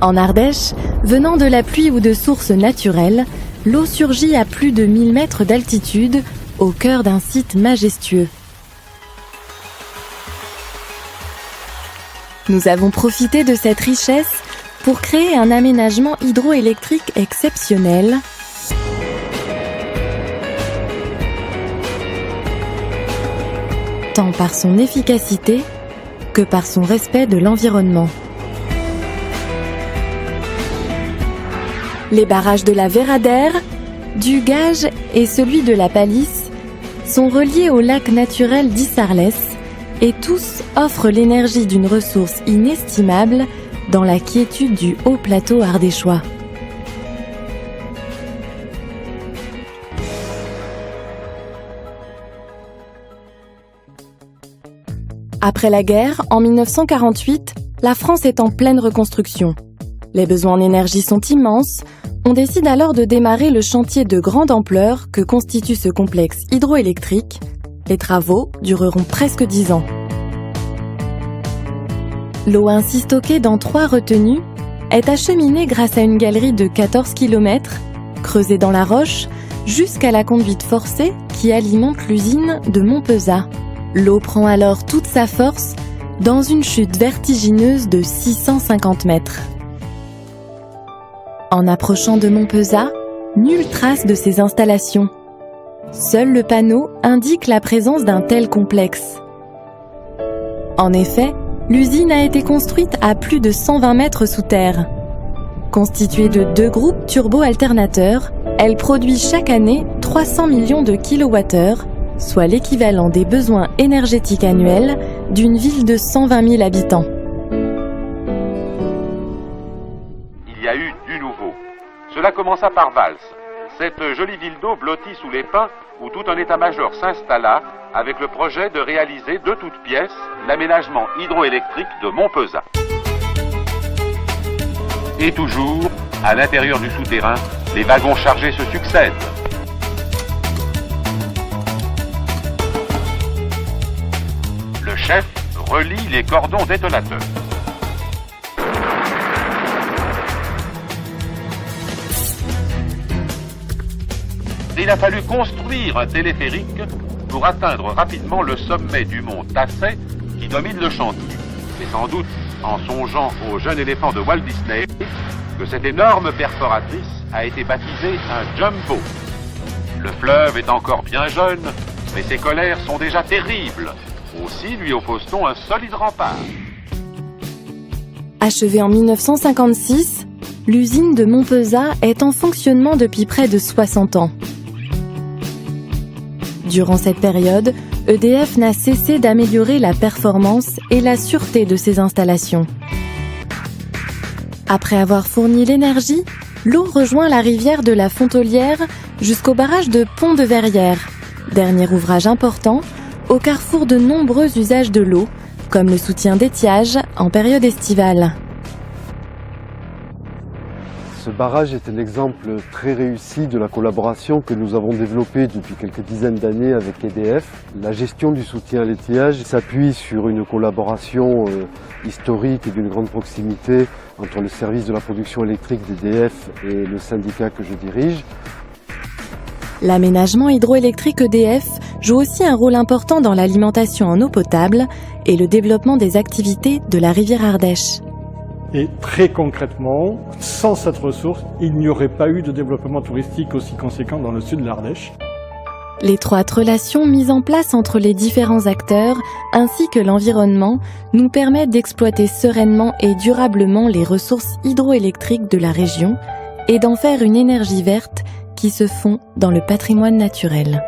En Ardèche, venant de la pluie ou de sources naturelles, l'eau surgit à plus de 1000 mètres d'altitude, au cœur d'un site majestueux. Nous avons profité de cette richesse pour créer un aménagement hydroélectrique exceptionnel, tant par son efficacité que par son respect de l'environnement. Les barrages de la Véradère, du Gage et celui de la Palisse sont reliés au lac naturel d'Issarlès et tous offrent l'énergie d'une ressource inestimable dans la quiétude du haut plateau ardéchois. Après la guerre, en 1948, la France est en pleine reconstruction. Les besoins en énergie sont immenses. On décide alors de démarrer le chantier de grande ampleur que constitue ce complexe hydroélectrique. Les travaux dureront presque 10 ans. L'eau ainsi stockée dans 3 retenues est acheminée grâce à une galerie de 14 km, creusée dans la roche, jusqu'à la conduite forcée qui alimente l'usine de Montpezat. L'eau prend alors toute sa force dans une chute vertigineuse de 650 mètres. En approchant de Montpezat, nulle trace de ces installations. Seul le panneau indique la présence d'un tel complexe. En effet, l'usine a été construite à plus de 120 mètres sous terre. Constituée de 2 groupes turbo-alternateurs, elle produit chaque année 300 millions de kWh, soit l'équivalent des besoins énergétiques annuels d'une ville de 120 000 habitants. Il y a eu du nouveau. Cela commença par Vals, cette jolie ville d'eau blottie sous les pins où tout un état-major s'installa avec le projet de réaliser de toutes pièces l'aménagement hydroélectrique de Montpezat. Et toujours, à l'intérieur du souterrain, les wagons chargés se succèdent. Le chef relie les cordons détonateurs. Il a fallu construire un téléphérique pour atteindre rapidement le sommet du mont Tassay qui domine le chantier. C'est sans doute en songeant au jeune éléphant de Walt Disney que cette énorme perforatrice a été baptisée un jumbo. Le fleuve est encore bien jeune, mais ses colères sont déjà terribles. Aussi lui oppose-t-on un solide rempart. Achevée en 1956, l'usine de Montpezat est en fonctionnement depuis près de 60 ans. Durant cette période, EDF n'a cessé d'améliorer la performance et la sûreté de ses installations. Après avoir fourni l'énergie, l'eau rejoint la rivière de la Fontolière jusqu'au barrage de Pont-de-Verrières, dernier ouvrage important au carrefour de nombreux usages de l'eau, comme le soutien d'étiage en période estivale. Ce barrage est un exemple très réussi de la collaboration que nous avons développée depuis quelques dizaines d'années avec EDF. La gestion du soutien à l'étiage s'appuie sur une collaboration historique et d'une grande proximité entre le service de la production électrique d'EDF et le syndicat que je dirige. L'aménagement hydroélectrique EDF joue aussi un rôle important dans l'alimentation en eau potable et le développement des activités de la rivière Ardèche. Et très concrètement, sans cette ressource, il n'y aurait pas eu de développement touristique aussi conséquent dans le sud de l'Ardèche. L'étroite relation mise en place entre les différents acteurs ainsi que l'environnement nous permet d'exploiter sereinement et durablement les ressources hydroélectriques de la région et d'en faire une énergie verte qui se fond dans le patrimoine naturel.